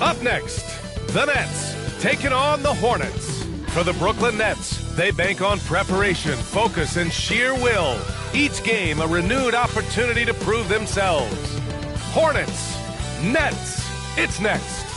Up next, the Nets taking on the Hornets. For the Brooklyn Nets, they bank on preparation, focus, and sheer will. Each game a renewed opportunity to prove themselves. Hornets, Nets, it's next.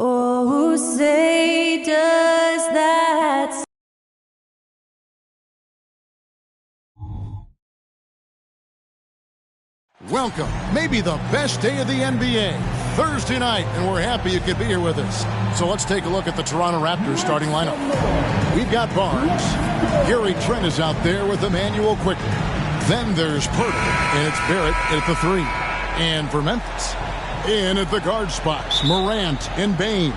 Oh, say does that. Welcome, maybe the best day of the NBA, Thursday night, and we're happy you could be here with us. So let's take a look at the Toronto Raptors starting lineup. We've got Barnes. Gary Trent is out there with Emmanuel Quickly. Then there's Poeltl, and it's Barrett at the 3. And for Memphis, in at the guard spots, Morant and Bane.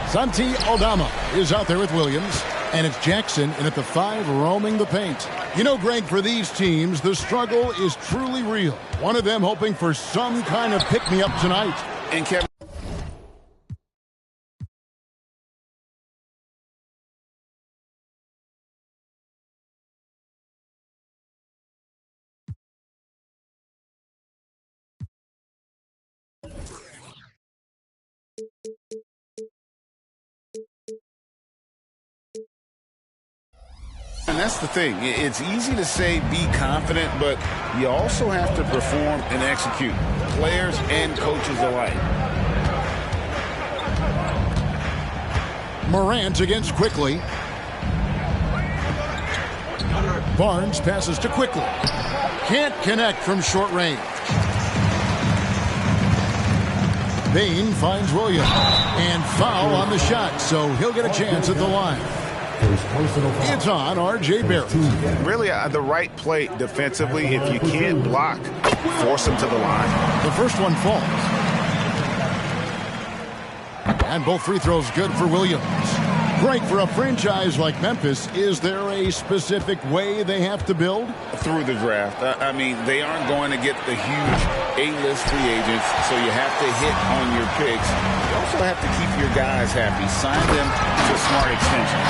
Santi Aldama is out there with Williams. And it's Jackson in at the 5 roaming the paint. You know, Greg, for these teams, the struggle is truly real. One of them hoping for some kind of pick-me-up tonight. And Kevin. And that's the thing. It's easy to say be confident, but you also have to perform and execute, players and coaches alike. Morant against Quickly. Barnes passes to Quickly. Can't connect from short range. Bane finds Williams. And foul on the shot, so he'll get a chance at the line. It's on R.J. Barrett. Really, the right play defensively. If you can't block, force him to the line. The first one falls. And both free throws good for Williams. Greg, for a franchise like Memphis, is there a specific way they have to build? Through the draft. I mean, they aren't going to get the huge A-list free agents, so you have to hit on your picks. You also have to keep your guys happy. Sign them to smart extensions.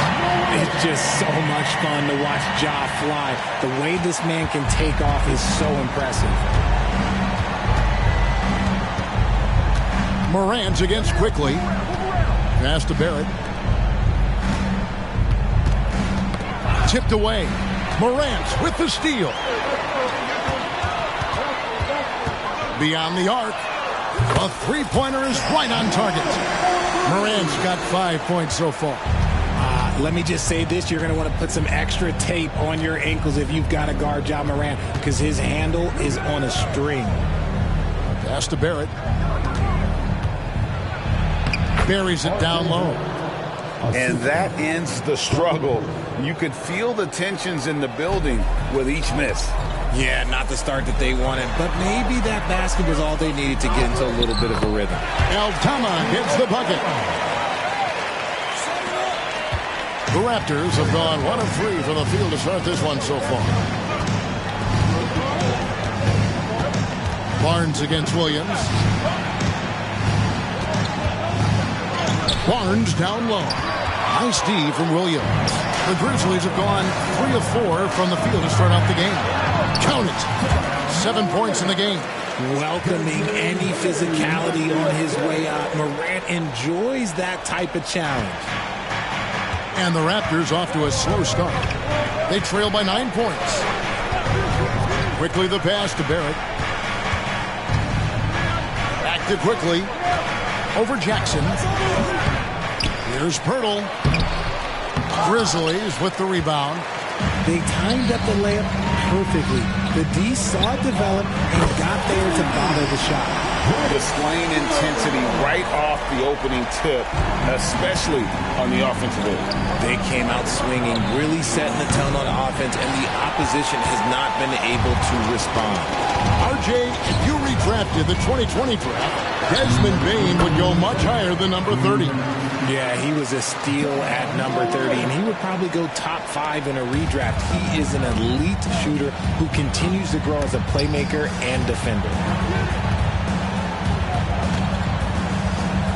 It's just so much fun to watch Ja fly. The way this man can take off is so impressive. Morant against Quickly. Pass to Barrett. Tipped away. Morant with the steal. Beyond the arc. A three-pointer is right on target. Morant's got 5 points so far. Let me just say this. You're going to want to put some extra tape on your ankles if you've got to guard Ja Morant, because his handle is on a string. Pass to Barrett. Buries it down low. And that ends the struggle. You could feel the tensions in the building with each miss. Yeah, not the start that they wanted, but maybe that basket was all they needed to get into a little bit of a rhythm. Aldama gets the bucket. The Raptors have gone 1 of 3 from the field to start this one so far. Barnes against Williams. Barnes down low. Nice D from Williams. The Grizzlies have gone 3 of 4 from the field to start off the game. Count it. 7 points in the game. Welcoming any physicality on his way out. Morant enjoys that type of challenge. And the Raptors off to a slow start. They trail by 9 points. Quickly the pass to Barrett. Back to Quickly. Over Jackson. Here's Poeltl. Grizzlies with the rebound. They timed up the layup perfectly. The D saw it develop and got there to bother the shot. Displaying intensity right off the opening tip, especially on the offensive end. They came out swinging, really setting the tone on offense, and the opposition has not been able to respond. RJ, if you redrafted the 2020 draft, Desmond Bane would go much higher than number 30. Yeah, he was a steal at number 30, and he would probably go top 5 in a redraft. He is an elite shooter who continues to grow as a playmaker and defender.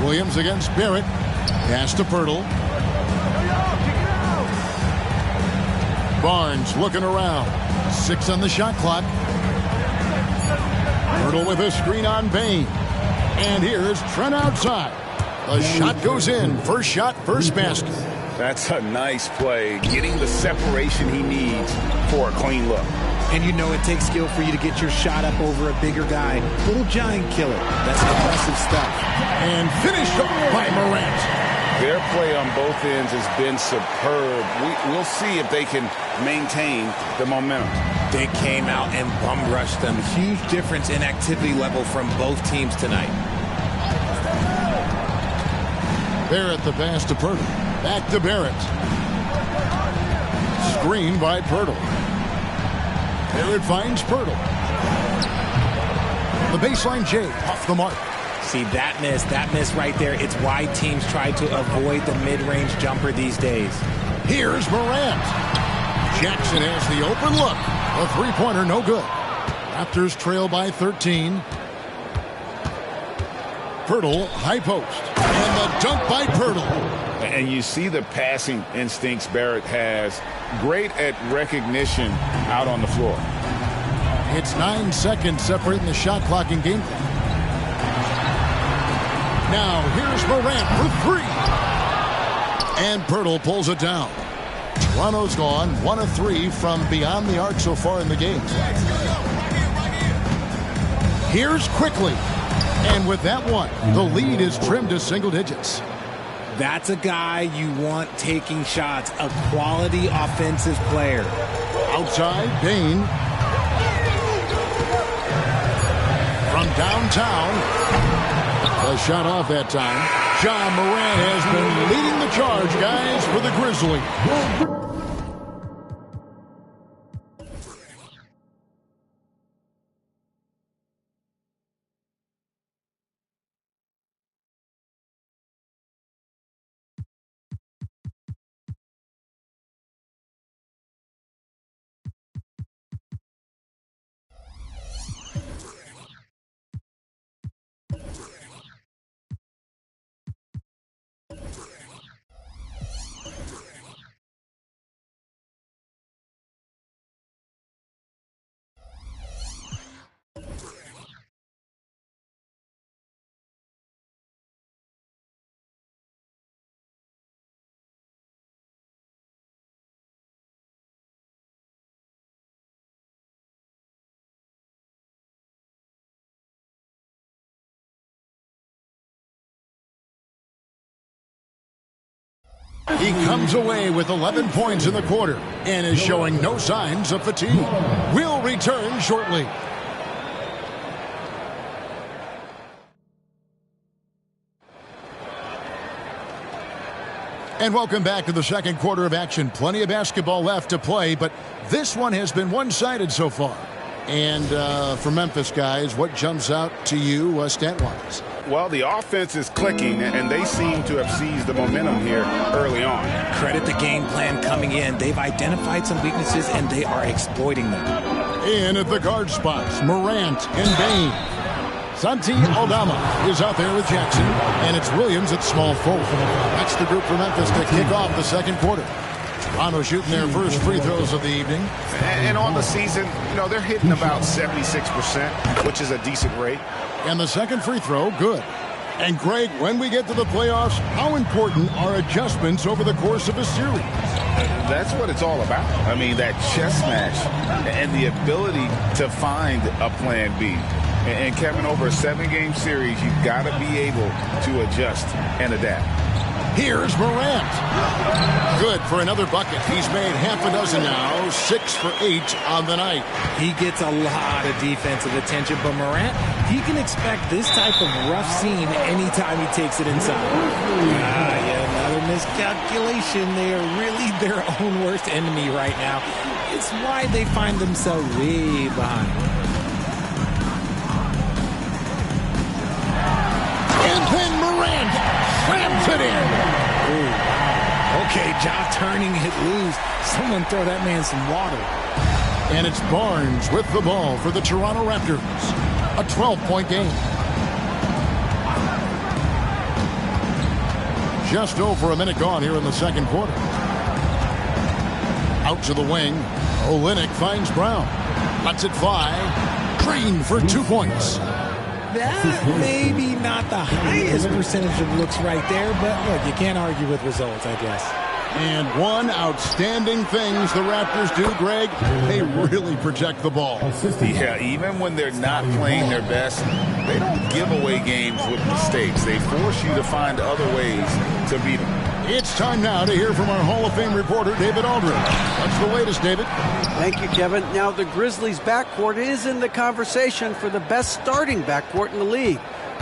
Williams against Barrett. Pass to Poeltl. Barnes looking around. 6 on the shot clock. Poeltl with a screen on Bane. And here's Trent outside. The shot goes in. First shot, first basket. That's a nice play. Getting the separation he needs for a clean look. And you know it takes skill for you to get your shot up over a bigger guy. Little giant killer. That's impressive stuff. And finished off by Morant. Their play on both ends has been superb. We'll see if they can maintain the momentum. They came out and bum rushed them. Huge difference in activity level from both teams tonight. Barrett the pass to Pirtle. Back to Barrett. Screen by Pirtle. Barrett finds Pirtle. The baseline J off the mark. See, that miss right there, it's why teams try to avoid the mid-range jumper these days. Here's Morant. Jackson has the open look. A three-pointer, no good. Raptors trail by 13. Pirtle, high post. And the dunk by Pirtle. And you see the passing instincts Barrett has. Great at recognition out on the floor. It's 9 seconds separating the shot clock and game clock. Now, here's Morant for three. And Pirtle pulls it down. Toronto's gone 1 of 3 from beyond the arc so far in the game. Here's Quickly. And with that one, the lead is trimmed to single digits. That's a guy you want taking shots, a quality offensive player. Outside, Bane. From downtown. A shot off that time. Ja Morant has been leading the charge, guys, for the Grizzlies. He comes away with 11 points in the quarter and is showing no signs of fatigue. We'll return shortly. And welcome back to the second quarter of action. Plenty of basketball left to play, but this one has been one-sided so far. And for Memphis, guys, what jumps out to you stat-wise? Well, the offense is clicking, and they seem to have seized the momentum here early on. Credit the game plan coming in. They've identified some weaknesses, and they are exploiting them. In at the guard spots, Morant and Bane. Santi Aldama is out there with Jackson, and it's Williams at small forward. That's the group for Memphis to kick off the second quarter. Toronto shooting their first free throws of the evening. And on the season, they're hitting about 76%, which is a decent rate. And the second free throw, good. And Greg, when we get to the playoffs, how important are adjustments over the course of a series? That's what it's all about. I mean, that chess match and the ability to find a plan B. And Kevin, over a 7-game series, you've got to be able to adjust and adapt. Here's Morant. Good for another bucket. He's made half a dozen now, 6 for 8 on the night. He gets a lot of defensive attention, but Morant, he can expect this type of rough scene anytime he takes it inside. Another miscalculation. They are really their own worst enemy right now. It's why they find themselves way behind. And then Morant slams it in. Ooh. Okay, Ja turning it loose. Someone throw that man some water. And it's Barnes with the ball for the Toronto Raptors. A 12-point game. Just over a minute gone here in the second quarter. Out to the wing. Olynyk finds Brown. Lets it fly. Green for 2 points. That maybe not the highest percentage of looks right there, but look, you can't argue with results, I guess. And one outstanding things the Raptors do, Greg, they really protect the ball. Yeah, even when they're not playing their best, they don't give away games with mistakes. They force you to find other ways to beat them. It's time now to hear from our Hall of Fame reporter, David Aldridge. What's the latest, David? Thank you, Kevin. Now, the Grizzlies' backcourt is in the conversation for the best starting backcourt in the league.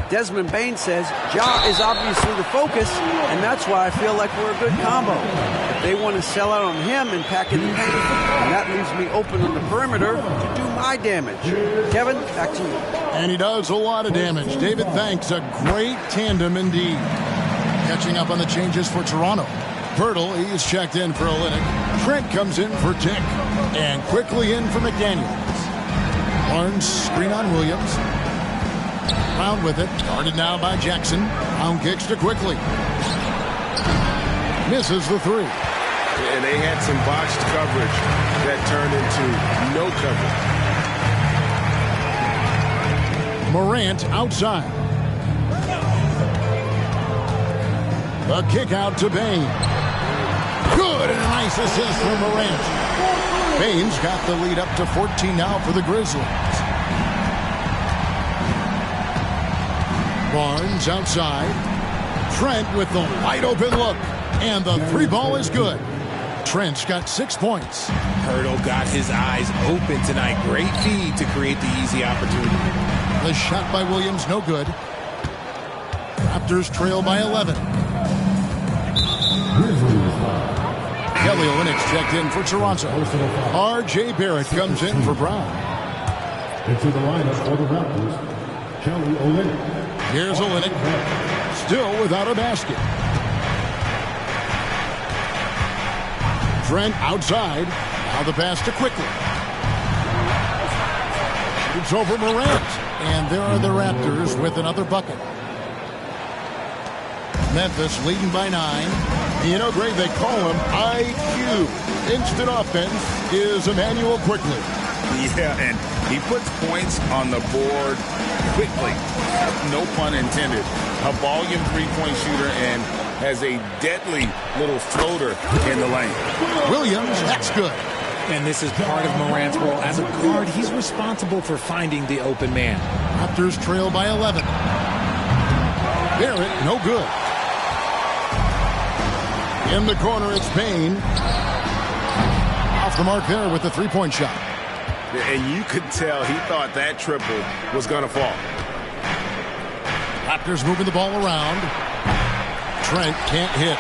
Desmond Bane says Ja is obviously the focus, and that's why I feel like we're a good combo. If they want to sell out on him and pack in the paint, and that leaves me open on the perimeter to do my damage. Kevin, back to you. And he does a lot of damage. David, thanks. A great tandem indeed. Catching up on the changes for Toronto. Pirtle, he's checked in for Olynyk. Trent comes in for Tick. And quickly in for McDaniels. Barnes, screen on Williams. Brown with it. Guarded now by Jackson. Brown kicks to Quickly. Misses the three. And they had some botched coverage that turned into no coverage. Morant outside. The kick out to Bane. Good, and a nice assist from Morant. Bane's got the lead up to 14 now for the Grizzlies. Barnes outside. Trent with the wide open look. And the three ball is good. Trent's got 6 points. Hurdle got his eyes open tonight. Great feed to create the easy opportunity. The shot by Williams, no good. Raptors trail by 11. Kelly Olynyk's checked in for Toronto. R.J. Barrett comes in for Brown. Into the lineup for the Raptors, Kelly Olynyk. Here's Olynyk, still without a basket. Trent outside. Now the pass to Quickly. It's over Morant. And there are the Raptors with another bucket. Memphis leading by 9. You know, Greg, they call him IQ. Instant offense is Emmanuel Quickly. Yeah, and he puts points on the board quickly. No pun intended. A volume three-point shooter and has a deadly little floater in the lane. Williams, that's good. And this is part of Morant's role. As a guard, he's responsible for finding the open man. Raptors trail by 11. Barrett, no good. In the corner, it's Bane. Off the mark there with the three-point shot. And you could tell he thought that triple was going to fall. Raptors moving the ball around. Trent can't hit.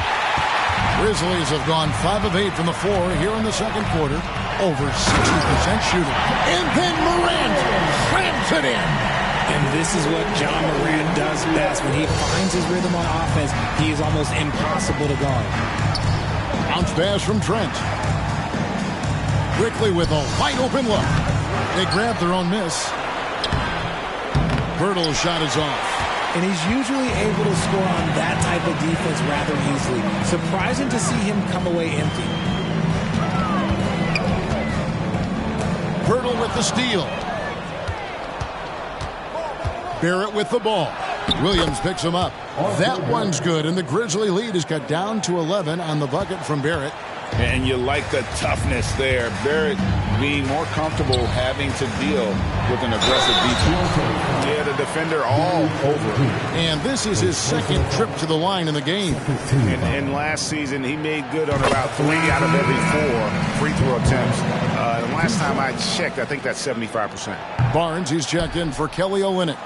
Grizzlies have gone 5 of 8 from the floor here in the second quarter. Over 60% shooting. And then Morant slams it in. And this is what John Morant does best. When he finds his rhythm on offense, he is almost impossible to guard. Bounce pass from Trent. Quickly with a wide open look. They grab their own miss. Pirtle's shot is off. And he's usually able to score on that type of defense rather easily. Surprising to see him come away empty. Pirtle with the steal. Barrett with the ball. Williams picks him up. That one's good, and the Grizzly lead is cut down to 11 on the bucket from Barrett. And you like the toughness there. Barrett being more comfortable having to deal with an aggressive defense. Yeah, the defender all over him. And this is his second trip to the line in the game. And last season, he made good on about 3 out of every 4 free throw attempts. The last time I checked, I think that's 75%. Barnes, he's checked in for Kelly Olynyk.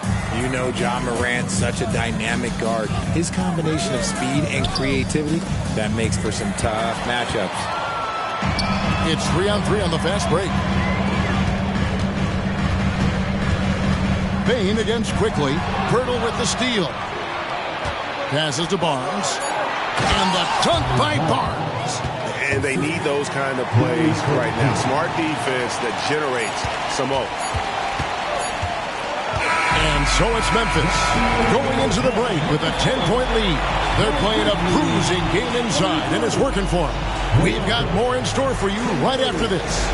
You know John Morant, such a dynamic guard. His combination of speed and creativity, that makes for some tough matchups. It's 3-on-3 on the fast break. Bane against Quickly. Pirtle with the steal. Passes to Barnes. And the dunk by Barnes. And they need those kind of plays right now. Smart defense that generates some more. And so it's Memphis going into the break with a 10-point lead. They're playing a bruising game inside, and it's working for them. We've got more in store for you right after this.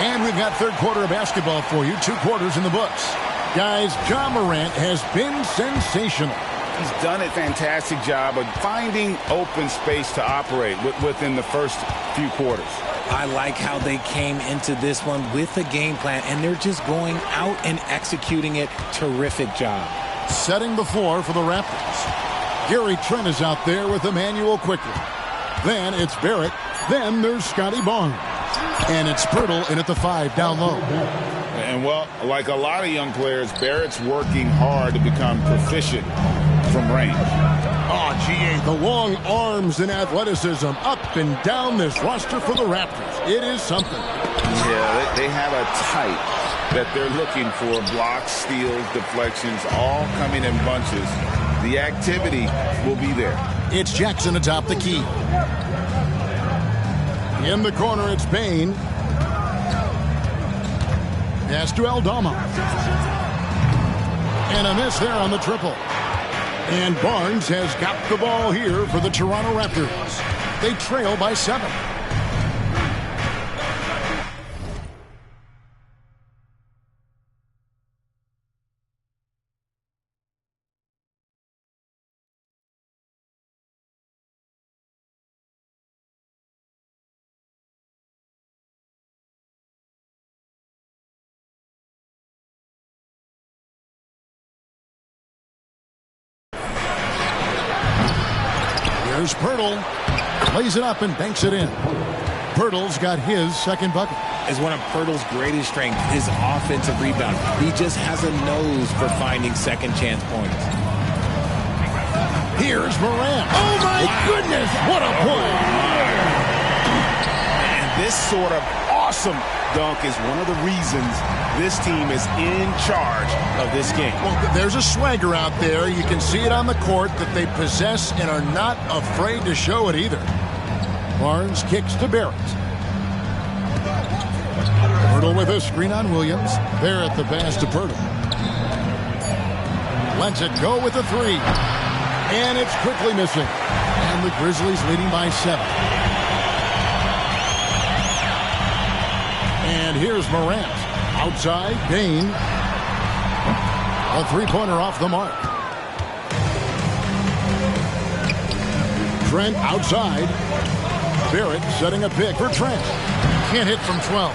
And we've got third quarter of basketball for you. 2 quarters in the books. Guys, Ja Morant has been sensational. He's done a fantastic job of finding open space to operate within the first few quarters. I like how they came into this one with a game plan, and they're just going out and executing it. Terrific job. Setting the floor for the Raptors. Gary Trent is out there with Emmanuel quickly. Then it's Barrett. Then there's Scotty Barnes. And it's Pirtle in at the 5 down low. And, well, like a lot of young players, Barrett's working hard to become proficient from range. Oh, GA, the long arms and athleticism up and down this roster for the Raptors. It is something. Yeah, they have a type that they're looking for. Blocks, steals, deflections, all coming in bunches. The activity will be there. It's Jackson atop the key. In the corner, it's Bane. Pass to Aldama. And a miss there on the triple. And Barnes has got the ball here for the Toronto Raptors. They trail by 7. There's Pirtle. Plays it up and banks it in. Pirtle's got his second bucket. Is one of Pirtle's greatest strengths, his offensive rebound. He just has a nose for finding second chance points. Here's Morant. Oh, my goodness. What a play. And this sort of awesome dunk is one of the reasons this team is in charge of this game. Well, there's a swagger out there. You can see it on the court that they possess and are not afraid to show it either. Barnes kicks to Barrett. Pirtle with a screen on Williams. Barrett the pass to Pirtle. Lets it go with the 3. And it's quickly missing. And the Grizzlies leading by 7. And here's Morant. Outside, Bane. A 3-pointer off the mark. Trent outside. Barrett setting a pick for Trent. Can't hit from 12.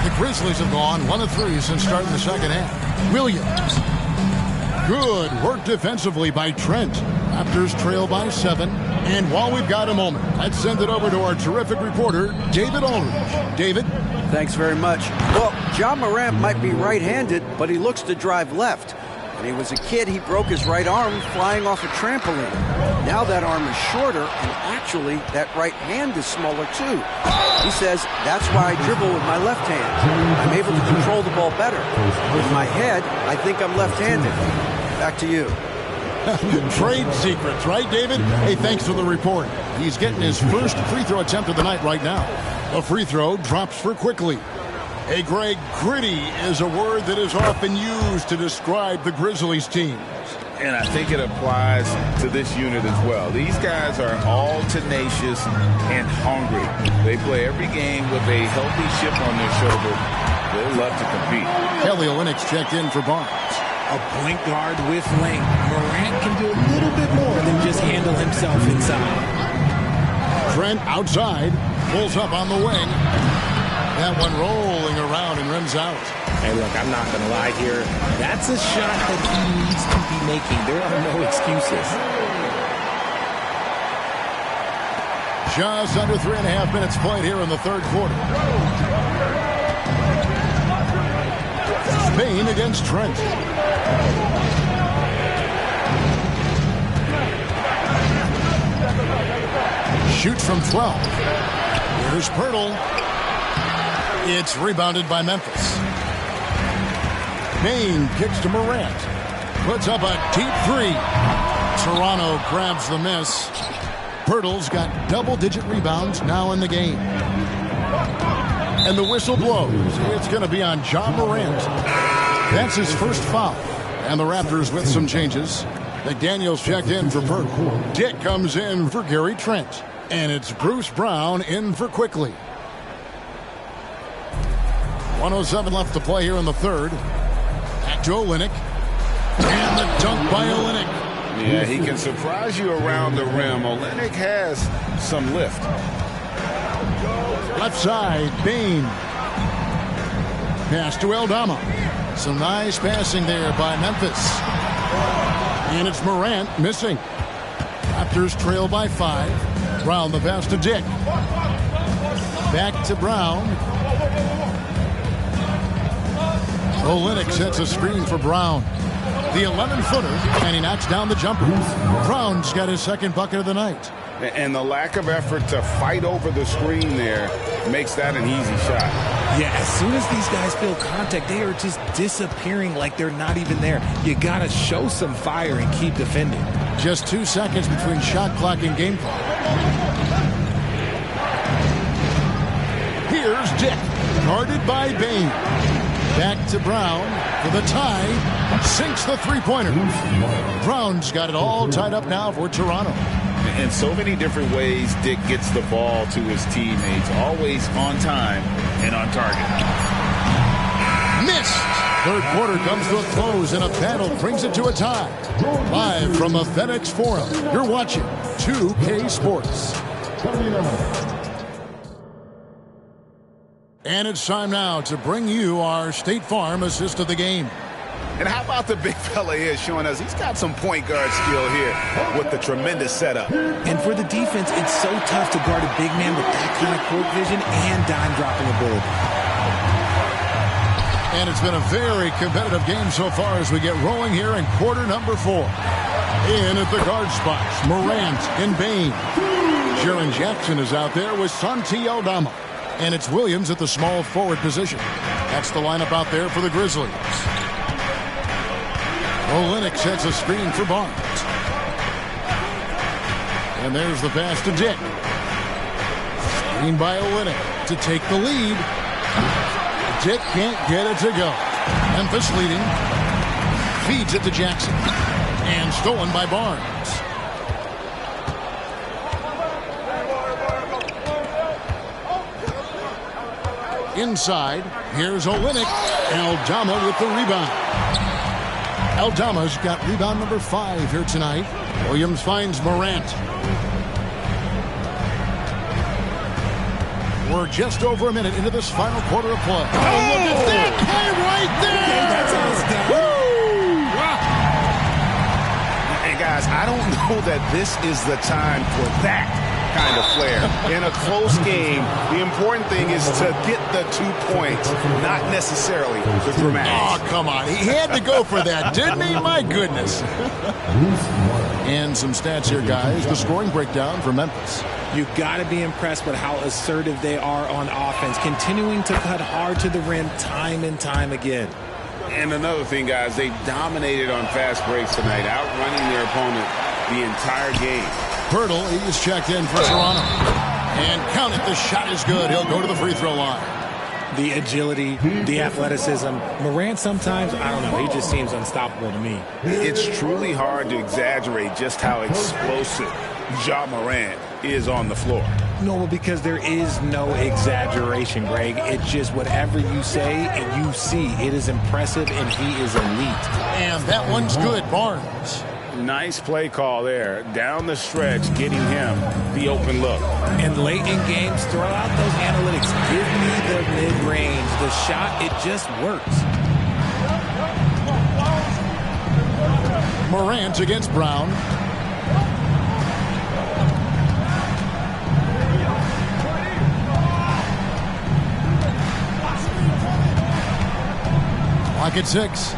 The Grizzlies have gone 1 of 3 since starting the second half. Williams. Good work defensively by Trent. Raptors trail by 7. And while we've got a moment, let's send it over to our terrific reporter, David Aldridge. David? Thanks very much. Well, Ja Morant might be right-handed, but he looks to drive left. When he was a kid, he broke his right arm flying off a trampoline. Now that arm is shorter, and actually, that right hand is smaller too. He says, that's why I dribble with my left hand. I'm able to control the ball better. With my head, I think I'm left-handed. Back to you. Trade secrets, right, David? Hey, thanks for the report. He's getting his first free throw attempt of the night right now. A free throw drops for Quickly. Hey, Greg, gritty is a word that is often used to describe the Grizzlies team. And I think it applies to this unit as well. These guys are all tenacious and hungry. They play every game with a healthy chip on their shoulder. They love to compete. Kelly Olynyk checked in for Barnes. A point guard with length. Morant can do a little bit more than just handle himself inside. Trent outside, pulls up on the wing. That one rolling around and rims out. Hey, look, I'm not going to lie here. That's a shot that he needs to be making. There are no excuses. Just under 3.5 minutes played here in the third quarter. Spain against Trent. Shoots from 12. Here's Pirtle. It's rebounded by Memphis. Bane kicks to Morant. Puts up a deep 3. Toronto grabs the miss. Pirtle's got double-digit rebounds now in the game. And the whistle blows. It's going to be on Ja Morant. That's his first foul. And the Raptors with some changes. McDaniels checked in for Pirtle. Dick comes in for Gary Trent. And it's Bruce Brown in for Quickly. 1:07 left to play here in the third. Back to Olynyk. And the dunk by Olynyk. Yeah, he can surprise you around the rim. Olynyk has some lift. Left side, Bane. Pass to Eldama. Some nice passing there by Memphis. And it's Morant missing. Raptors trail by 5. Brown the pass to Dick. Back to Brown. Olynyk sets a screen for Brown. The 11-footer, and he knocks down the jumper. Brown's got his second bucket of the night. And the lack of effort to fight over the screen there makes that an easy shot. Yeah, as soon as these guys feel contact, they are just disappearing like they're not even there. You got to show some fire and keep defending. Just 2 seconds between shot clock and game clock. Here's Dick, guarded by Bane. Back to Brown for the tie. Sinks the three-pointer. Brown's got it all tied up now for Toronto. In so many different ways, Dick gets the ball to his teammates. Always on time and on target. Missed. Third quarter comes to a close, and a battle brings it to a tie. Live from the FedEx Forum, you're watching 2K Sports. And it's time now to bring you our State Farm assist of the game. And how about the big fella here showing us he's got some point guard skill here with the tremendous setup. And for the defense, it's so tough to guard a big man with that kind of court vision and dime-dropping ability. And it's been a very competitive game so far as we get rolling here in quarter number 4. In at the guard spots, Morant and Bane. Jaren Jackson is out there with Santi Aldama. And it's Williams at the small forward position. That's the lineup out there for the Grizzlies. Olynyk sets a screen for Barnes. And there's the pass to Dick. Screen by Olynyk to take the lead. Dick can't get it to go. Memphis leading. Feeds it to Jackson. And stolen by Barnes. Inside, here's Olynyk. Aldama with the rebound. Aldama's got rebound number 5 here tonight. Williams finds Morant. We're just over a minute into this final quarter of play. Oh, look at that play right there! That's how it's done. Woo! And guys, I don't know that this is the time for that kind of flair. In a close game, the important thing is to get the 2 points, not necessarily the dramatics. Oh, come on. He had to go for that, didn't he? My goodness. And some stats here, guys. The scoring breakdown for Memphis. You've got to be impressed with how assertive they are on offense, continuing to cut hard to the rim time and time again. And another thing, guys, they dominated on fast breaks tonight, outrunning their opponent the entire game. Pirtle, he's checked in for Toronto. And count it, the shot is good. He'll go to the free throw line. The agility, the athleticism. Morant sometimes, I don't know, he just seems unstoppable to me. It's truly hard to exaggerate just how explosive Ja Morant is on the floor. No, because there is no exaggeration, Greg. It's just whatever you say and you see. It is impressive, and he is elite. And that one's good, Barnes. Nice play call there. Down the stretch, getting him the open look. And late in games, throw out those analytics. Give me the mid-range. The shot, it just works. Morant against Brown. Clock at 6.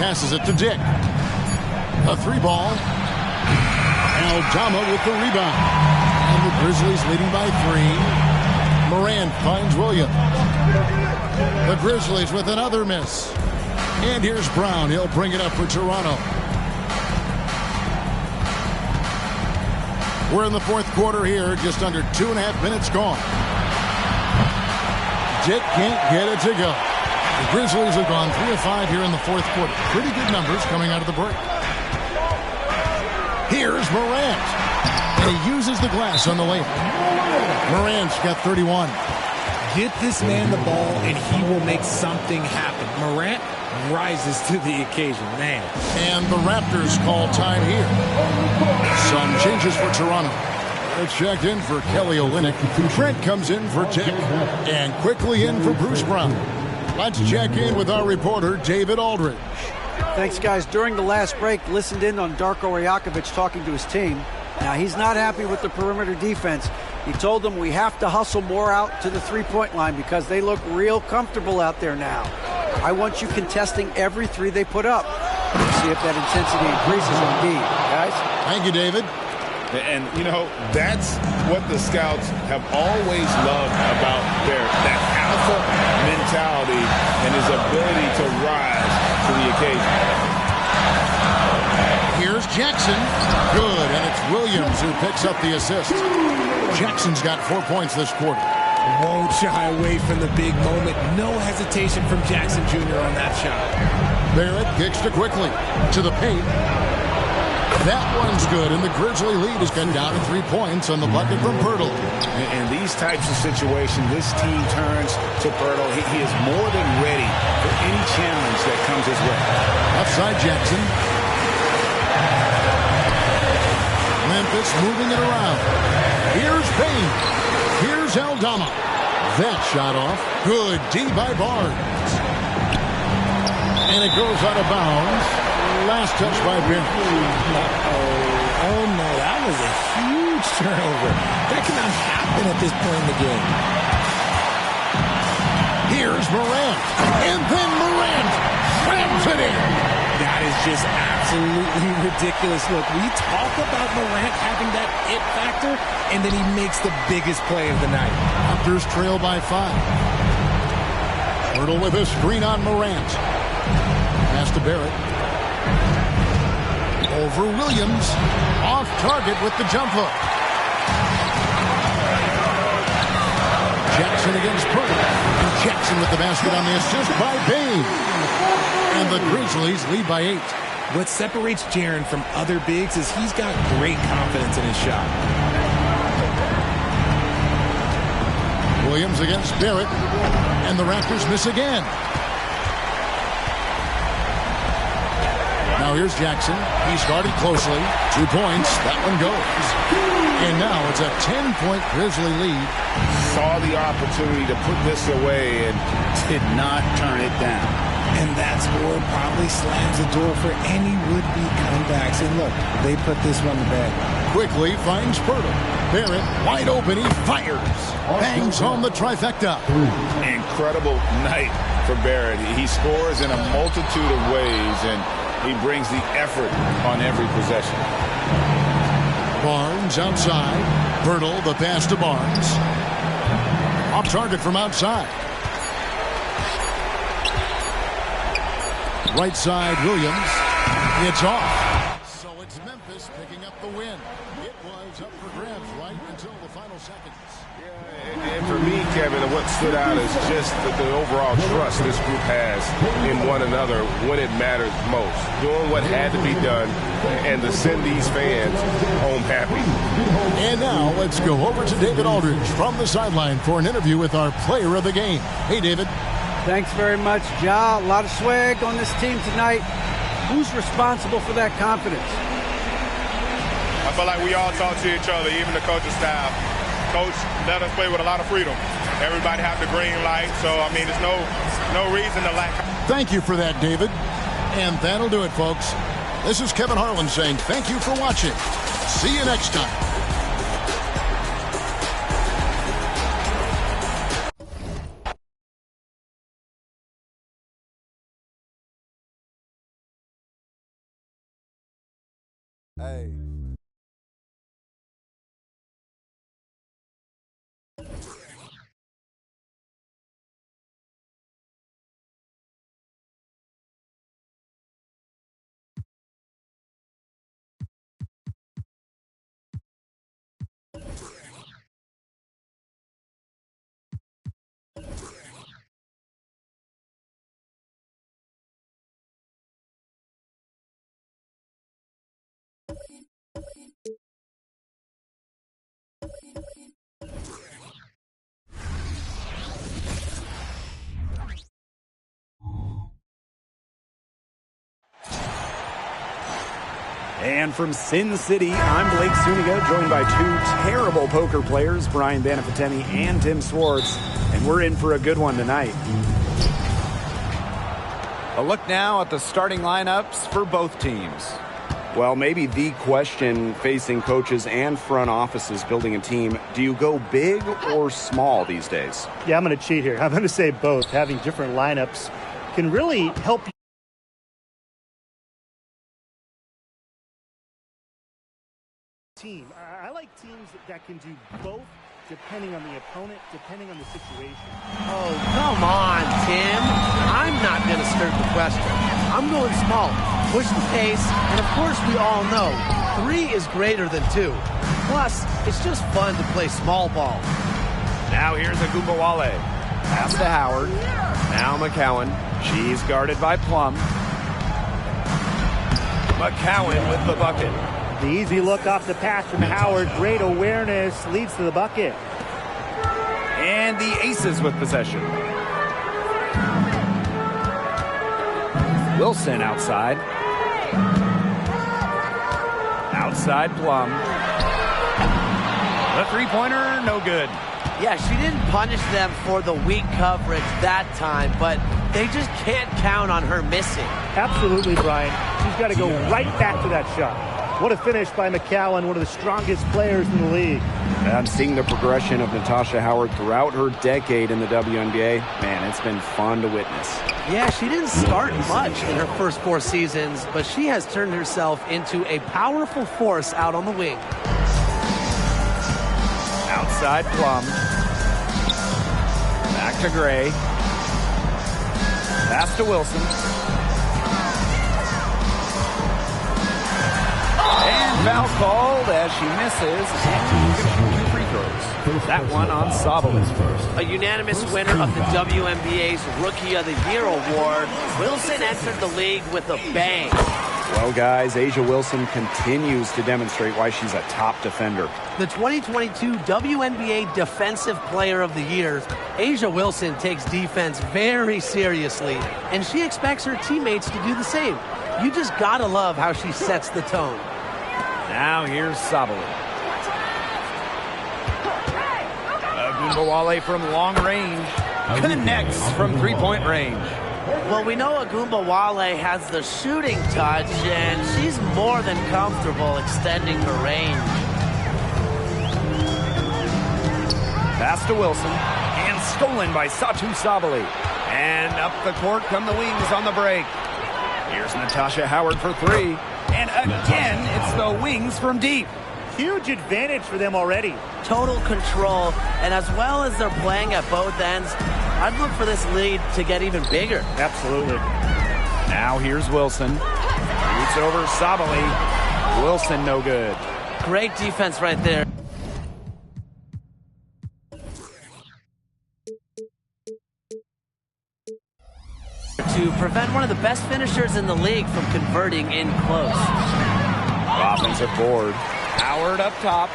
Passes it to Dick. A 3-ball. Aldama with the rebound. And the Grizzlies leading by 3. Morant finds Williams. The Grizzlies with another miss. And here's Brown. He'll bring it up for Toronto. We're in the fourth quarter here. Just under 2.5 minutes gone. Dick can't get it to go. The Grizzlies have gone 3 of 5 here in the fourth quarter. Pretty good numbers coming out of the break. Here's Morant. And he uses the glass on the layup. Morant's got 31. Get this man the ball, and he will make something happen. Morant rises to the occasion, man. And the Raptors call time here. Some changes for Toronto. It's checked in for Kelly Olynyk. Trent comes in for Tick. And quickly in for Bruce Brown. Let's check in with our reporter, David Aldridge. Thanks, guys. During the last break, listened in on Darko Rajakovic talking to his team. Now, he's not happy with the perimeter defense. He told them we have to hustle more out to the three-point line because they look real comfortable out there now. I want you contesting every three they put up. See if that intensity increases indeed, guys. Thank you, David. And, you know, that's what the scouts have always loved about that alpha mentality and his ability to rise to the occasion. Here's Jackson. Good, and it's Williams who picks up the assist. Jackson's got 4 points this quarter. Won't shy away from the big moment. No hesitation from Jackson Jr. on that shot. Barrett kicks to quickly. To the paint. That one's good, and the Grizzly lead has gone down to 3 points on the bucket from Poeltl. In these types of situations, this team turns to Poeltl. He is more than ready for any challenge that comes his way. Outside Jackson. Memphis moving it around. Here's Payne. Here's Aldama. That shot off. Good D by Barnes. And it goes out of bounds. Last touch by Barnes. Oh, no, that was a huge turnover. That cannot happen at this point in the game. Here's Morant. And then Morant slams it in. That is just absolutely ridiculous. Look, we talk about Morant having that it factor, and then he makes the biggest play of the night. Raptors trail by 5. Poeltl with a screen on Morant. Pass to Barrett. Over Williams. Off target with the jump hook. Jackson against Poeltl. And Jackson with the basket on the assist by Payne. And the Grizzlies lead by 8. What separates Jaren from other bigs is he's got great confidence in his shot. Williams against Barrett. And the Raptors miss again. Now here's Jackson. He started closely. 2 points. That one goes. And now it's a 10-point Grizzly lead. Saw the opportunity to put this away and did not turn it down. And that score probably slams the door for any would-be comebacks. And look, they put this one to bed. Quickly finds Poeltl. Barrett wide open. He fires. Bangs home the trifecta. Incredible night for Barrett. He scores in a multitude of ways, and he brings the effort on every possession. Barnes outside. Poeltl, the pass to Barnes. Off target from outside. Right side, Williams. It's off. So it's Memphis picking up the win. It was up for grabs right until the final seconds. And for me, Kevin, what stood out is just the overall trust this group has in one another when it matters most. Doing what had to be done and to send these fans home happy. And now let's go over to David Aldridge from the sideline for an interview with our player of the game. Hey, David. Thanks very much, Ja. A lot of swag on this team tonight. Who's responsible for that confidence? I feel like we all talk to each other, even the coaching staff. Coach let us play with a lot of freedom. Everybody have the green light, so, I mean, there's no reason to lack. Thank you for that, David. And that'll do it, folks. This is Kevin Harlan saying thank you for watching. See you next time. Hey. And from Sin City, I'm Blake Zuniga, joined by two terrible poker players, Brian Banafitemi and Tim Swartz, and we're in for a good one tonight. A look now at the starting lineups for both teams. Well, maybe the question facing coaches and front offices building a team, do you go big or small these days? Yeah, I'm going to cheat here. I'm going to say both. Having different lineups can really help you. Team. I like teams that can do both, depending on the opponent, depending on the situation. Oh, come on, Tim. I'm not going to skirt the question. I'm going small. Push the pace, and of course we all know 3 is greater than 2. Plus, it's just fun to play small ball. Now here's Agumbawale. Pass to Howard. Now McCowan. She's guarded by Plum. McCowan with the bucket. The easy look off the pass from Howard. Great awareness. Leads to the bucket. And the Aces with possession. Wilson outside. Outside Plum. The three-pointer, no good. Yeah, she didn't punish them for the weak coverage that time, but they just can't count on her missing. Absolutely, Brian. She's got to go right back to that shot. What a finish by McCowan, one of the strongest players in the league. I'm seeing the progression of Natasha Howard throughout her decade in the WNBA. Man, it's been fun to witness. Yeah, she didn't start much in her first 4 seasons, but she has turned herself into a powerful force out on the wing. Outside Plum. Back to Gray. Pass to Wilson. And foul called as she misses. And 2 free throws. That one on Sabalenka. A unanimous winner of the WNBA's Rookie of the Year award, Wilson entered the league with a bang. Well, guys, A'ja Wilson continues to demonstrate why she's a top defender. The 2022 WNBA Defensive Player of the Year, A'ja Wilson takes defense very seriously, and she expects her teammates to do the same. You just gotta love how she sets the tone. Now here's Sabalenka. Agumbawale from long range. Connects from three-point range. Well, we know Agumbawale has the shooting touch, and she's more than comfortable extending her range. Pass to Wilson, and stolen by Satou Sabally. And up the court come the Wings on the break. Here's Natasha Howard for 3. And again, it's the Wings from deep. Huge advantage for them already. Total control, and as well as they're playing at both ends, I'd look for this lead to get even bigger. Absolutely. Now here's Wilson. Shoots over Sabally. Wilson no good. Great defense right there. To prevent one of the best finishers in the league from converting in close. Offensive board. Howard up top.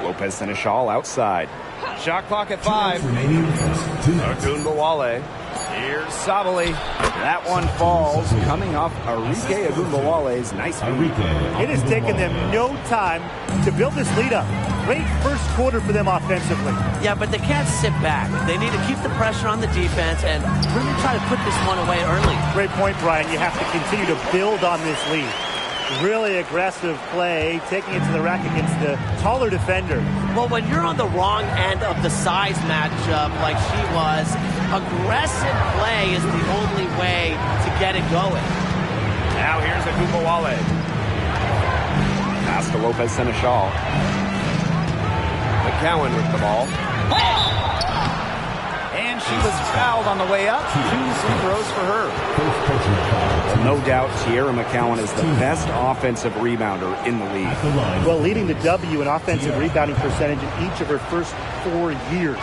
Lopez Seneschal outside. Shot clock at 5. Agumbawale. Here's Sabally. That one falls, coming off Arike Agumbawale's nice feed. It has taken them no time to build this lead up. Great first quarter for them offensively. Yeah, but they can't sit back. They need to keep the pressure on the defense and really try to put this one away early. Great point, Brian. You have to continue to build on this lead. Really aggressive play, taking it to the rack against the taller defender. Well, when you're on the wrong end of the size matchup like she was, aggressive play is the only way to get it going. Now here's Agumbawale. Pass to Lopez Seneschal. McCowan with the ball. And she was fouled on the way up. 2 free throws for her. No doubt Tierra McCowan is the best offensive rebounder in the league. Well, leading the W in offensive rebounding percentage in each of her first 4 years.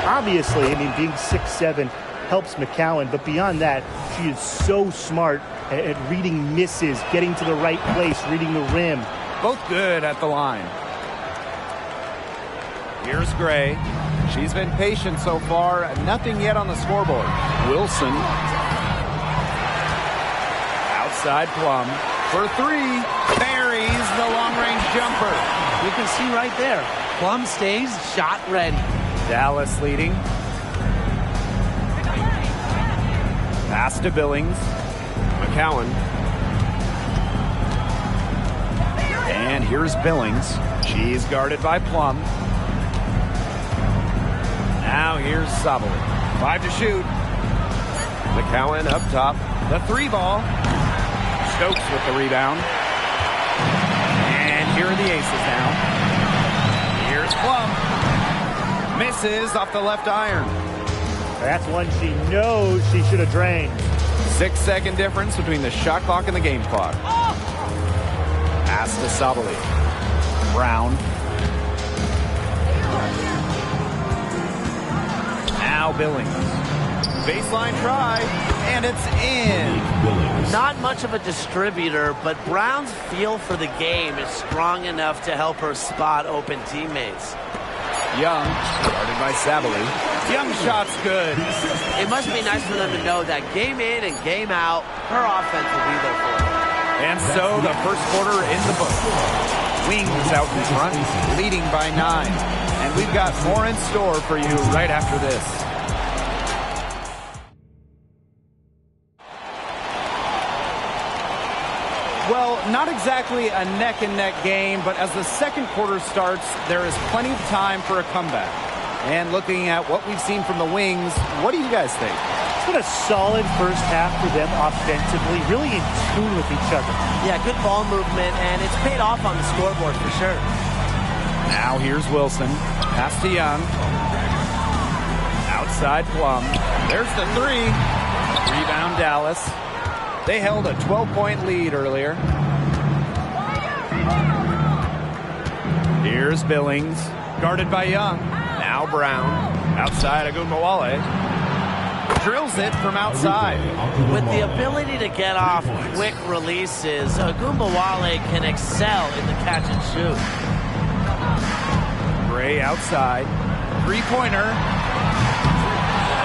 Obviously, being 6'7" helps McCowan, but beyond that, she is so smart at reading misses, getting to the right place, reading the rim. Both good at the line. Here's Gray. She's been patient so far. Nothing yet on the scoreboard. Wilson. Outside Plum for three. Buries the long-range jumper. You can see right there. Plum stays shot ready. Dallas leading. Pass to Billings. McCowan. And here's Billings. She's guarded by Plum. Now here's Sabali. 5 to shoot. McCowan up top. The three ball. Stokes with the rebound. And here are the aces now. Here's Plum. Misses off the left iron. That's one she knows she should have drained. 6-second difference between the shot clock and the game clock. Pass to Sabali. Brown. Now Billings. Baseline try, and it's in. Not much of a distributor, but Brown's feel for the game is strong enough to help her spot open teammates. Young, guarded by Sabali. Young shot's good. It must be nice for them to know that game in and game out, her offense will be there for her. And so the first quarter in the book. Wings out in front, leading by 9. And we've got more in store for you right after this. Well, not exactly a neck-and-neck game, but as the second quarter starts, there is plenty of time for a comeback. And looking at what we've seen from the Wings, what do you guys think? It's been a solid first half for them offensively, really in tune with each other. Yeah, good ball movement, and it's paid off on the scoreboard for sure. Now here's Wilson. Pass to Young. Outside Plum. There's the three. Rebound Dallas. They held a 12-point lead earlier. Here's Billings. Guarded by Young. Now Brown. Outside Agumbawale. Drills it from outside. With the ability to get off quick releases, Agumbawale can excel in the catch and shoot. Gray outside. Three-pointer.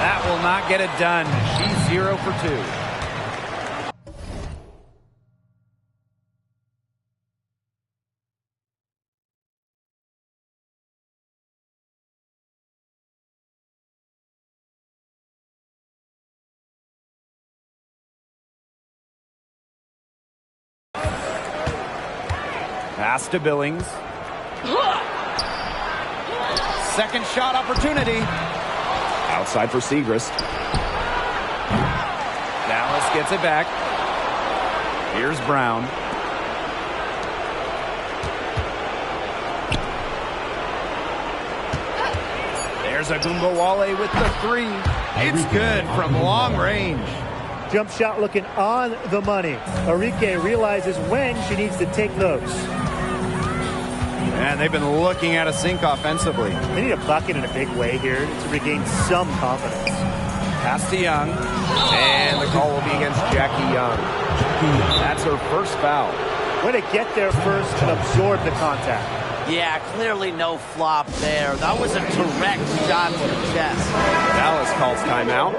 That will not get it done. She's 0 for 2. Pass to Billings. Second shot opportunity. Outside for Siegrist. Dallas gets it back. Here's Brown. There's Agumbawale with the three. It's good from long range. Jump shot looking on the money. Arike realizes when she needs to take those. And they've been looking at a sink offensively. They need a bucket in a big way here to regain some confidence. Pass to Young. And the call will be against Jackie Young. That's her first foul. Way to get there first and absorb the contact. Yeah, clearly no flop there. That was a direct shot to the chest. Dallas calls timeout.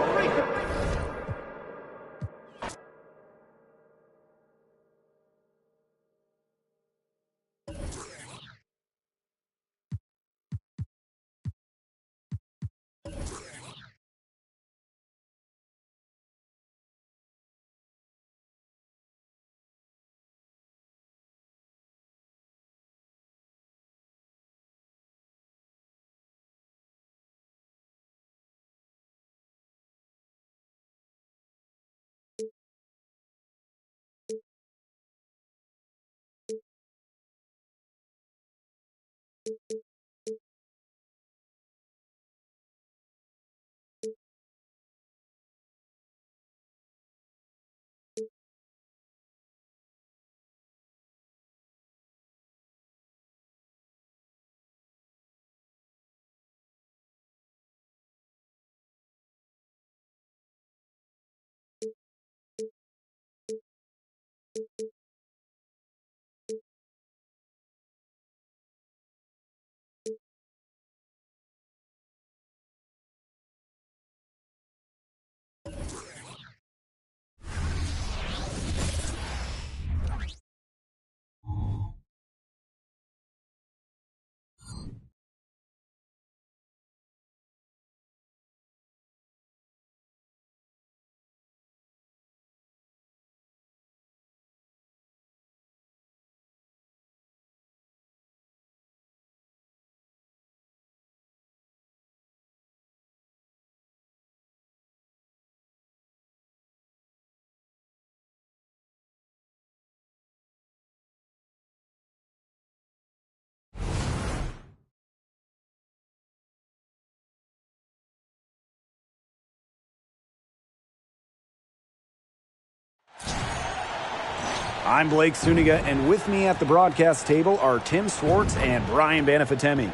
I'm Blake Suniga, and with me at the broadcast table are Tim Swartz and Brian Banafitemi.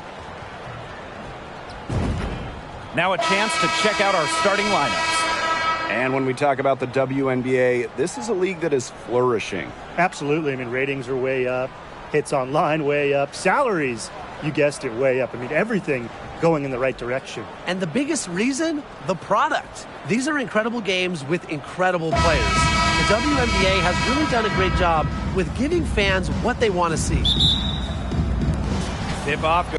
Now a chance to check out our starting lineups. And when we talk about the WNBA, this is a league that is flourishing. Absolutely. I mean, ratings are way up. Hits online, way up. Salaries, you guessed it, way up. I mean, everything going in the right direction. And the biggest reason? The product. These are incredible games with incredible players. The WNBA has really done a great job with giving fans what they want to see. Tip off.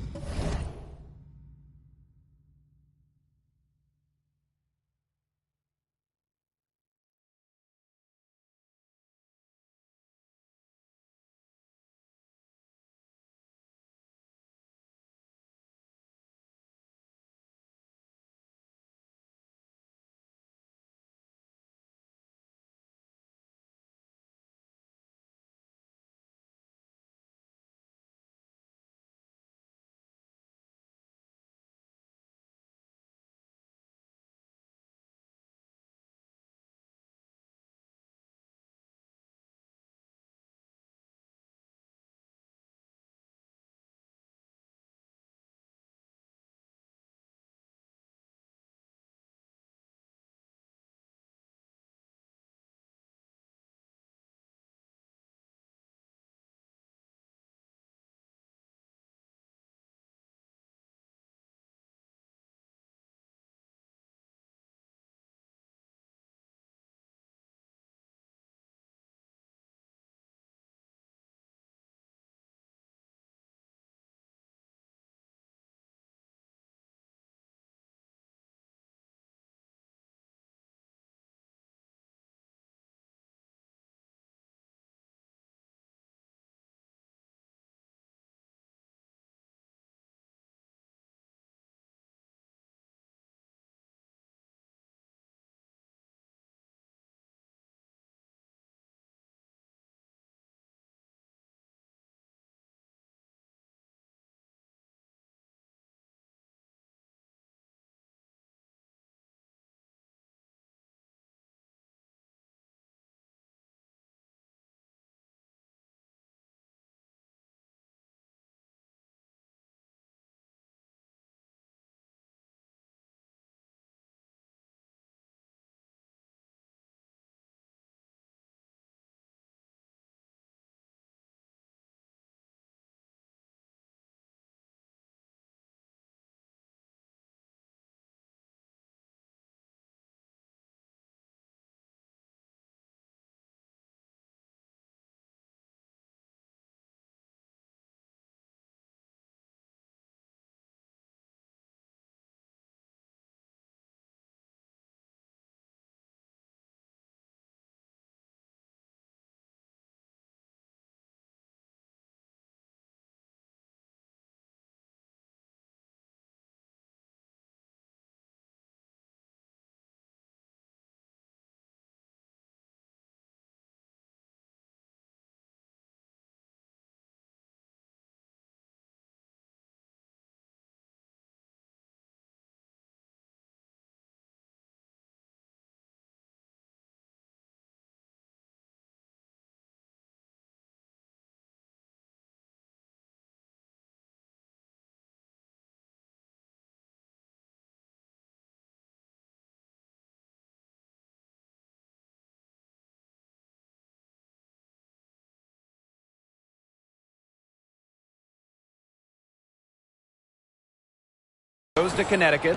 Goes to Connecticut.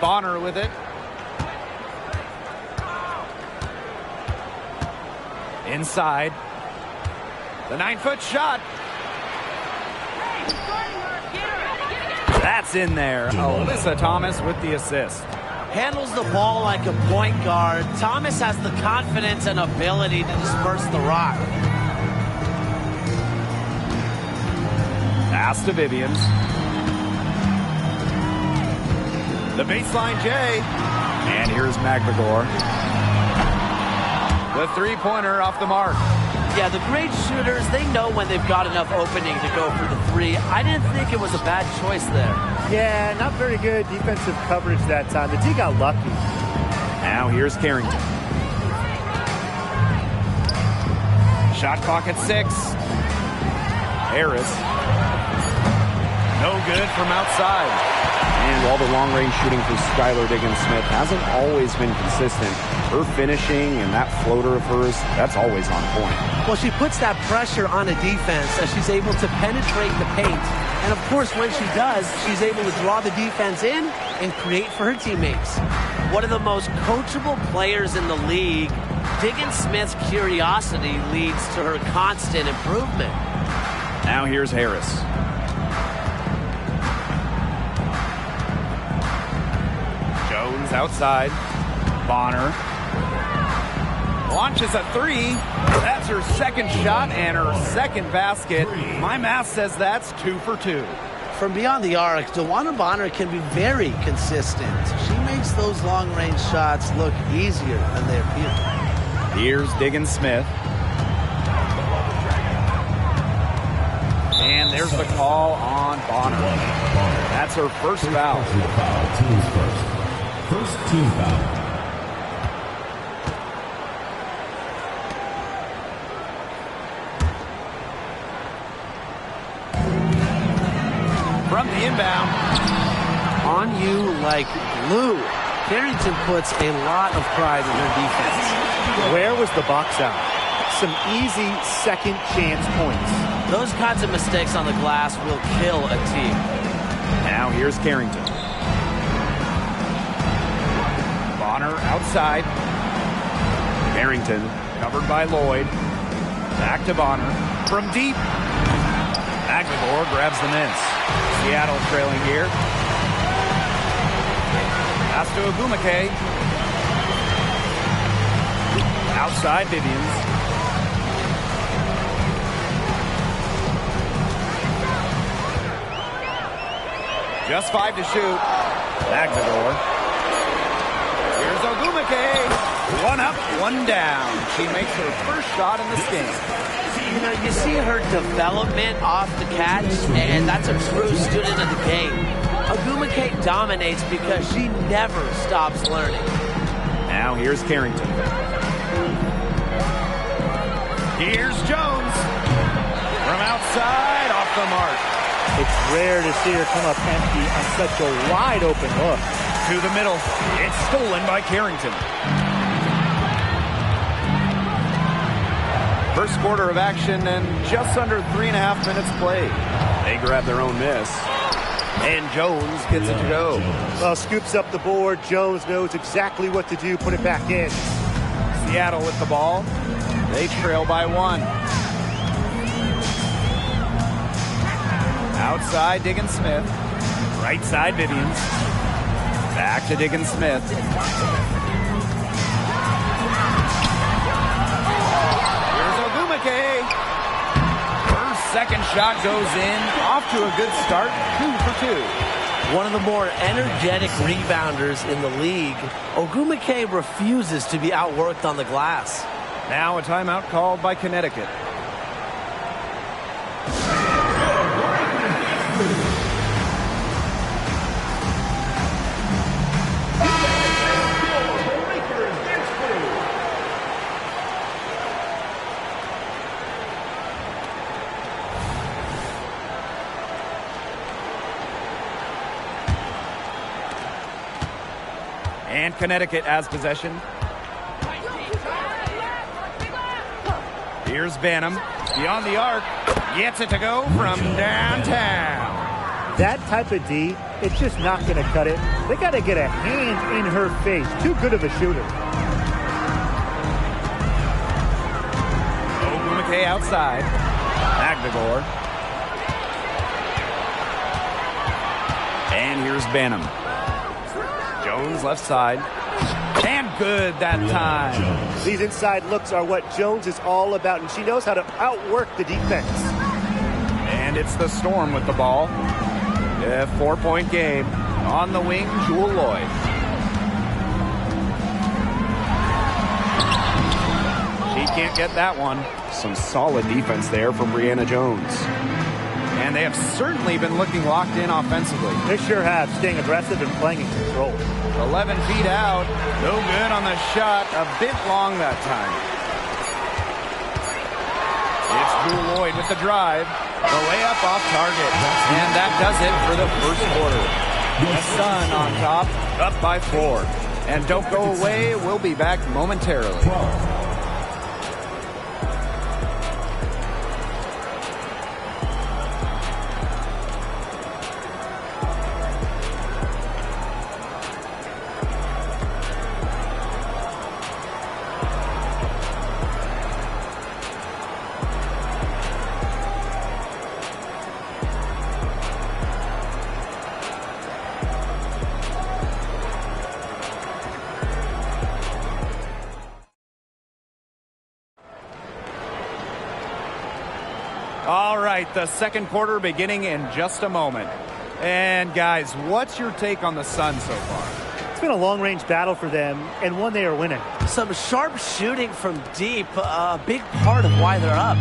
Bonner with it. Inside. The 9-foot shot. That's in there. Alyssa Thomas with the assist. Handles the ball like a point guard. Thomas has the confidence and ability to disperse the rock. Pass to Vivians. The baseline J. And here's McGregor. The three-pointer off the mark. Yeah, the great shooters, they know when they've got enough opening to go for the three. I didn't think it was a bad choice there. Yeah, not very good defensive coverage that time. The D got lucky. Now here's Carrington. Shot clock at 6. Harris. No good from outside. And while the long-range shooting for Skylar Diggins-Smith hasn't always been consistent, her finishing and that floater of hers, that's always on point. Well, she puts that pressure on a defense as she's able to penetrate the paint. And, of course, when she does, she's able to draw the defense in and create for her teammates. One of the most coachable players in the league, Diggins-Smith's curiosity leads to her constant improvement. Now here's Harris. Jones outside. Bonner launches a 3. That's her second shot and her second basket. My math says that's 2 for 2. From beyond the arc, DeWanna Bonner can be very consistent. She makes those long-range shots look easier than they appear. Here's Diggins-Smith. And there's the call on Bonner. That's her first foul. Team's first team foul. From the inbound. On you like glue. Carrington puts a lot of pride in her defense. Where was the box out? Some easy second chance points. Those kinds of mistakes on the glass will kill a team. Now here's Carrington. Bonner outside. Carrington covered by Lloyd. Back to Bonner. From deep. Aguilar grabs the miss. Seattle trailing here. Pass to Ogwumike. Outside Vivians. Just 5 to shoot. Aguilar. Here's Ogwumike. 1 up, 1 down. She makes her first shot in this game. You know, you see her development off the catch, and that's a true student of the game. Ogwumike dominates because she never stops learning. Now here's Carrington. Here's Jones. From outside, off the mark. It's rare to see her come up empty on such a wide open look. To the middle. It's stolen by Carrington. First quarter of action and just under 3.5 minutes played. They grab their own miss. And Jones gets it to go. Well, scoops up the board. Jones knows exactly what to do. Put it back in. Seattle with the ball. They trail by 1. Outside Diggins-Smith. Right side Vivians. Back to Diggins-Smith. Her second shot goes in. Off to a good start. 2 for 2. One of the more energetic rebounders in the league. Ogwumike refuses to be outworked on the glass. Now a timeout called by Connecticut. And Connecticut has possession. Here's Banham. Beyond the arc. Gets it to go from downtown. That type of D, it's just not going to cut it. They got to get a hand in her face. Too good of a shooter. Ogwumike outside. Aguilar. And here's Banham. Jones left side. And good that time. These inside looks are what Jones is all about, and she knows how to outwork the defense. And it's the Storm with the ball. A 4-point game. On the wing, Jewel Lloyd. She can't get that one. Some solid defense there from Brianna Jones. And they have certainly been looking locked in offensively. They sure have, staying aggressive and playing in control. 11 feet out. No good on the shot. A bit long that time. Jewell Loyd with the drive. The layup off target. And that does it for the first quarter. The Sun on top, up by 4. And don't go away. We'll be back momentarily. All right, the second quarter beginning in just a moment. And guys, what's your take on the Sun so far? It's been a long-range battle for them, and one they are winning. Some sharp shooting from deep, a big part of why they're up.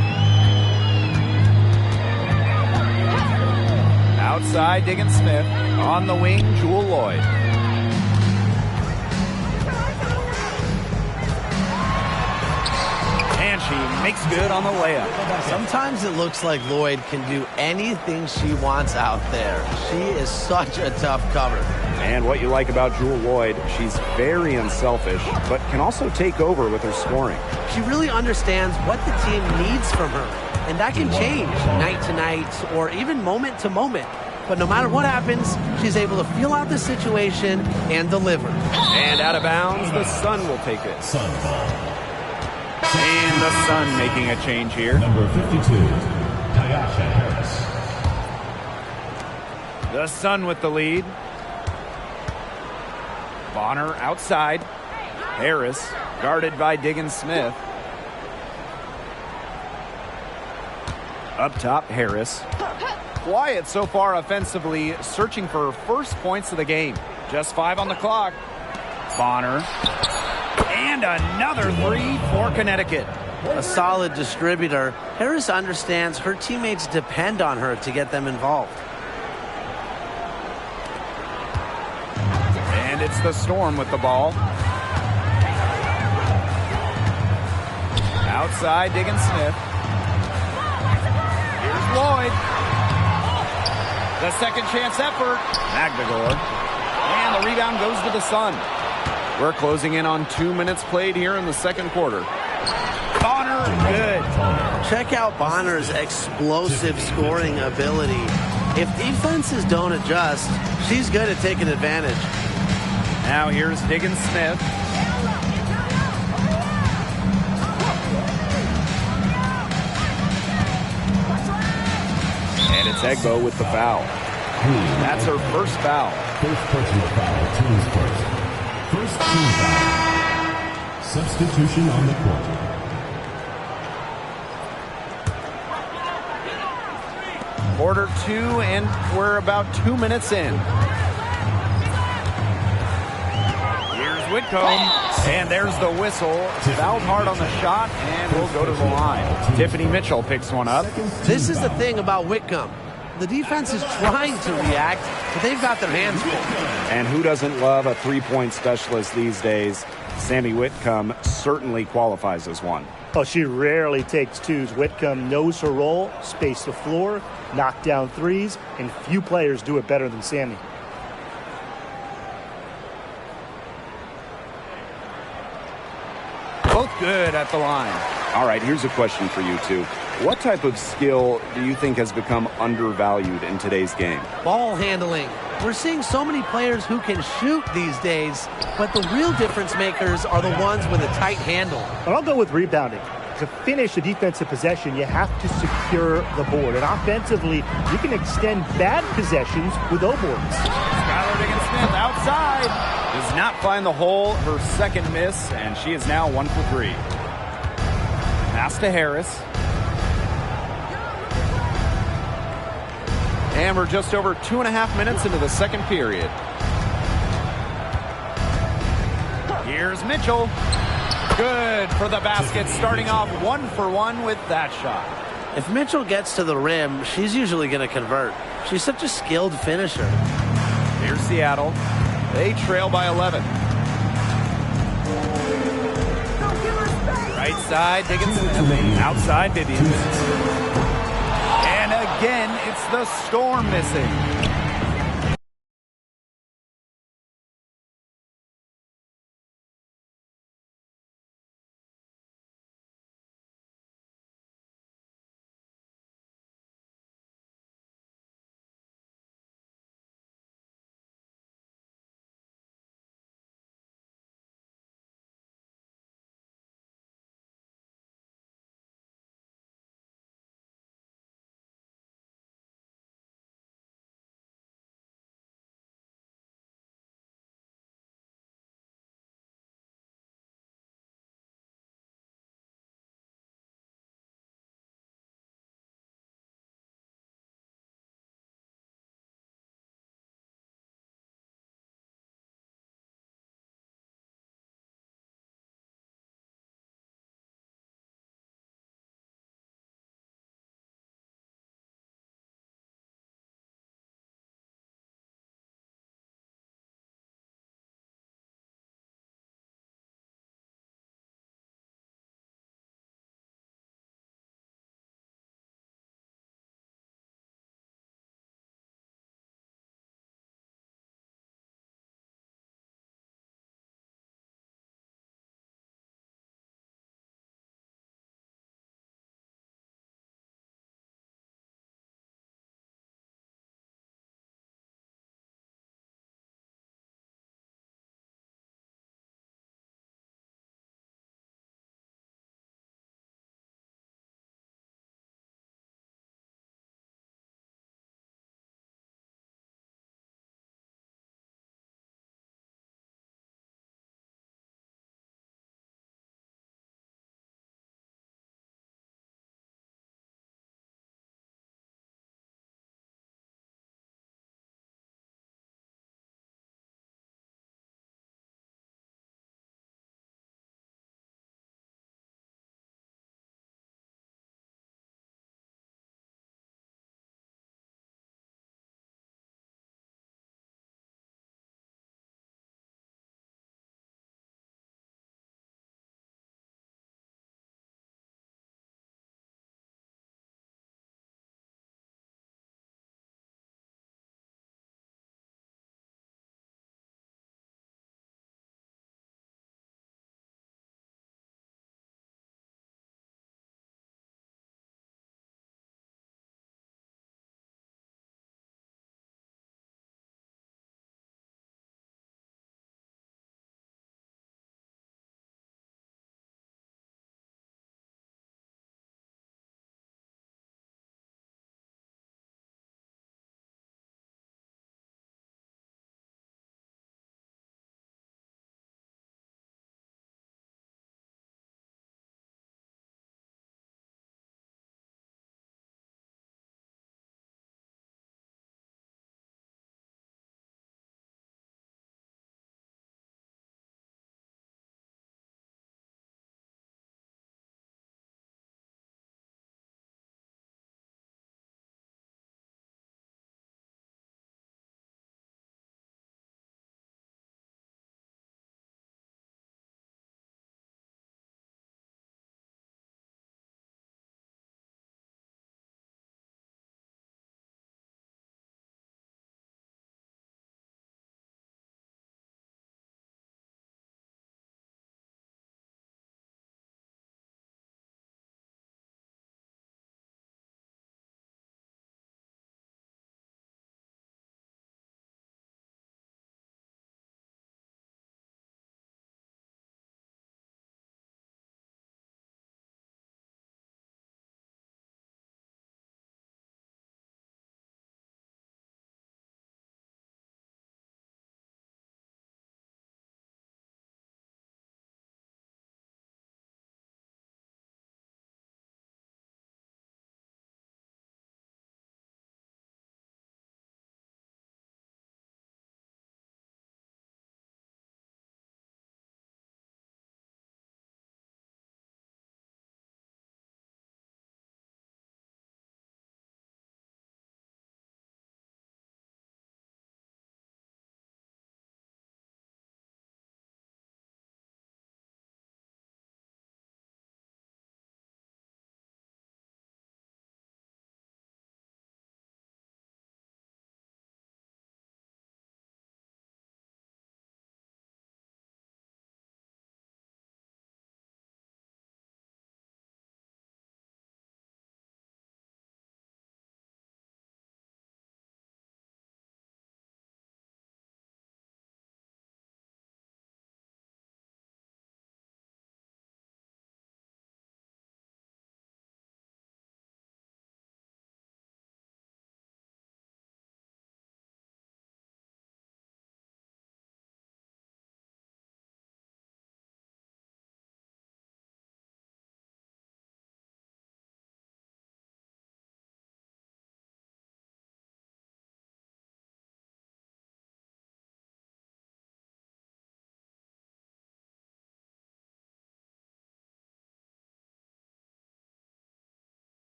Outside, Diggin Smith. On the wing, Jewell Loyd. And she makes good on the layup. Sometimes it looks like Loyd can do anything she wants out there. She is such a tough cover. And what you like about Jewell Loyd, she's very unselfish, but can also take over with her scoring. She really understands what the team needs from her, and that can change night to night or even moment to moment. But no matter what happens, she's able to feel out the situation and deliver. And out of bounds, the Sun will take it. Sun ball. And the Sun making a change here. Number 52, Tyasha Harris. The Sun with the lead. Bonner outside. Harris guarded by Diggin Smith. Up top, Harris. Quiet so far offensively, searching for her first points of the game. Just 5 on the clock. Bonner. And another 3 for Connecticut. A solid distributor. Harris understands her teammates depend on her to get them involved. And it's the Storm with the ball. Outside, Diggin Smith. Here's Loyd. The second chance effort. Magdegor. And the rebound goes to the Sun. We're closing in on 2 minutes played here in the second quarter. Bonner, good. Check out Bonner's explosive scoring ability. If defenses don't adjust, she's good at taking advantage. Now here's Diggin Smith. And it's Egbo with the foul. That's her first foul. First personal foul, team's first. First team foul. Substitution on the court. Quarter 2, and we're about 2 minutes in. Here's Whitcomb, and there's the whistle. Fouled hard on the shot, and we'll go to the line. Tiffany Mitchell picks one up. This is the thing about Whitcomb. The defense is trying to react, but they've got their hands full. And who doesn't love a three-point specialist these days? Sammy Whitcomb certainly qualifies as one. Oh, she rarely takes twos. Whitcomb knows her role, space the floor, knock down threes, and few players do it better than Sammy. Both good at the line. All right, here's a question for you two. What type of skill do you think has become undervalued in today's game? Ball handling. We're seeing so many players who can shoot these days, but the real difference makers are the ones with a tight handle. And I'll go with rebounding. To finish a defensive possession, you have to secure the board. And offensively, you can extend bad possessions with O-boards. Skylar Diggin Smith outside. Does not find the hole. Her second miss, and she is now 1 for 3. Pass to Harris. And we're just over 2.5 minutes into the second period. Here's Mitchell. Good for the basket, starting off 1 for 1 with that shot. If Mitchell gets to the rim, she's usually going to convert. She's such a skilled finisher. Here's Seattle. They trail by 11. Right side, Diggins. Outside, Vivian. And again, it's the Storm missing.